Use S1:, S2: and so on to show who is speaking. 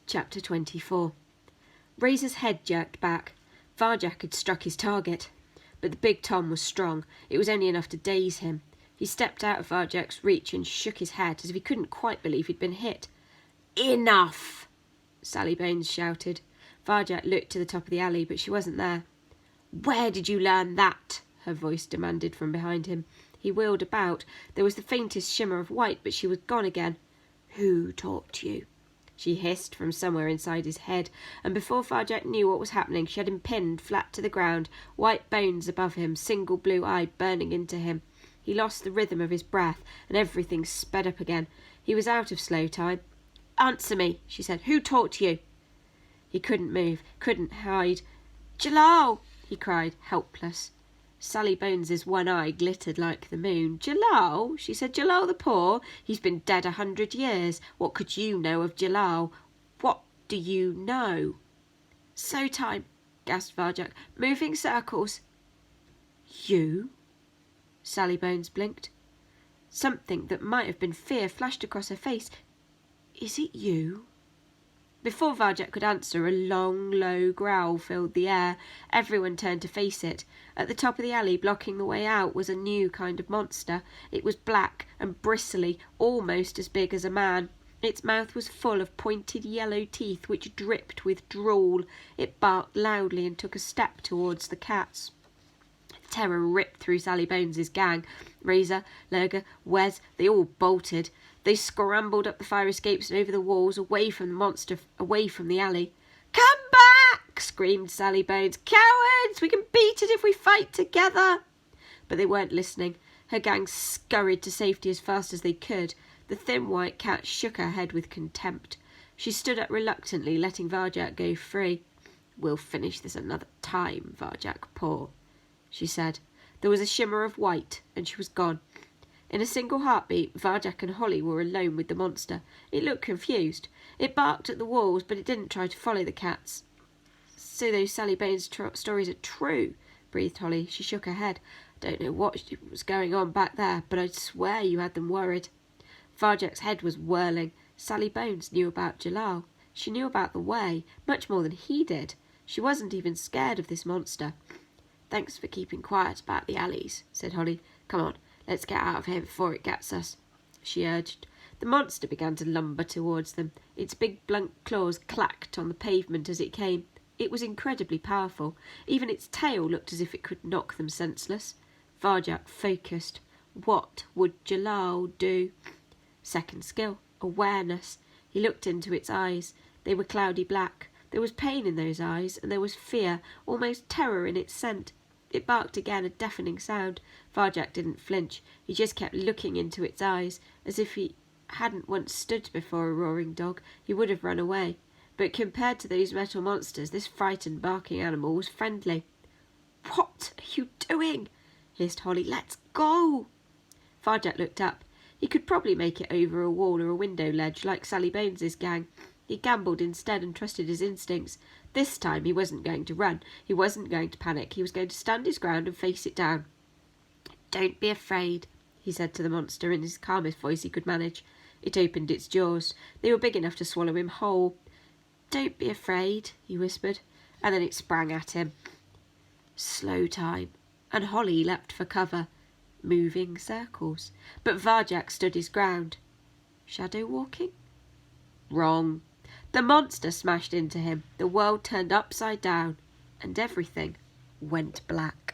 S1: Chapter 24. Razor's head jerked back. Varjak had struck his target. But the big Tom was strong. It was only enough to daze him. He stepped out of Varjak's reach and shook his head as if he couldn't quite believe he'd been hit. "Enough!" Sally Bones shouted. Varjak looked to the top of the alley, but she wasn't there. "Where did you learn that?" her voice demanded from behind him. He wheeled about. There was the faintest shimmer of white, but she was gone again. "Who taught you?" she hissed from somewhere inside his head, and before Varjak knew what was happening, she had him pinned flat to the ground, white bones above him, single blue eye burning into him. He lost the rhythm of his breath, and everything sped up again. He was out of slow time. "Answer me," she said. "Who taught you?" He couldn't move, couldn't hide. "Jalal!" he cried, helpless. Sally Bones's one eye glittered like the moon. "Jalal?" she said. "Jalal the Poor? He's been dead 100 years. What could you know of Jalal? What do you know?" "So time," gasped Varjak. "Moving circles." "You?" Sally Bones blinked. Something that might have been fear flashed across her face. "Is it you?" Before Varjak could answer, a long, low growl filled the air. Everyone turned to face it. At the top of the alley, blocking the way out, was a new kind of monster. It was black and bristly, almost as big as a man. Its mouth was full of pointed yellow teeth which dripped with drool. It barked loudly and took a step towards the cats. Terror ripped through Sally Bones's gang. Razor, Lurger, Wes, they all bolted. They scrambled up the fire escapes and over the walls, away from the monster, away from the alley. "Come back!" screamed Sally Bones. "Cowards! We can beat it if we fight together!" But they weren't listening. Her gang scurried to safety as fast as they could. The thin white cat shook her head with contempt. She stood up reluctantly, letting Varjak go free. "We'll finish this another time, Varjak Poor," she said. There was a shimmer of white, and she was gone. In a single heartbeat, Varjak and Holly were alone with the monster. It looked confused. It barked at the walls, but it didn't try to follow the cats. "So those Sally Bones stories are true," breathed Holly. She shook her head. "I don't know what was going on back there, but I'd swear you had them worried." Varjak's head was whirling. Sally Bones knew about Jalal. She knew about the way, much more than he did. She wasn't even scared of this monster. "Thanks for keeping quiet about the alleys," said Holly. "Come on. Let's get out of here before it gets us," she urged. The monster began to lumber towards them. Its big blunt claws clacked on the pavement as it came. It was incredibly powerful. Even its tail looked as if it could knock them senseless. Varjak focused. What would Jalal do? Second skill, awareness. He looked into its eyes. They were cloudy black. There was pain in those eyes, and there was fear, almost terror in its scent. It barked again, a deafening sound. Varjak didn't flinch. He just kept looking into its eyes. As if he hadn't once stood before a roaring dog, he would have run away. But compared to those metal monsters, this frightened, barking animal was friendly. "What are you doing?" hissed Holly. "Let's go!" Varjak looked up. He could probably make it over a wall or a window ledge, like Sally Bones's gang. He gambled instead and trusted his instincts. This time he wasn't going to run. He wasn't going to panic. He was going to stand his ground and face it down. "Don't be afraid," he said to the monster in his calmest voice he could manage. It opened its jaws. They were big enough to swallow him whole. "Don't be afraid," he whispered, and then it sprang at him. Slow time, and Holly leapt for cover. Moving circles. But Varjak stood his ground. Shadow walking? Wrong. The monster smashed into him. The world turned upside down, and everything went black.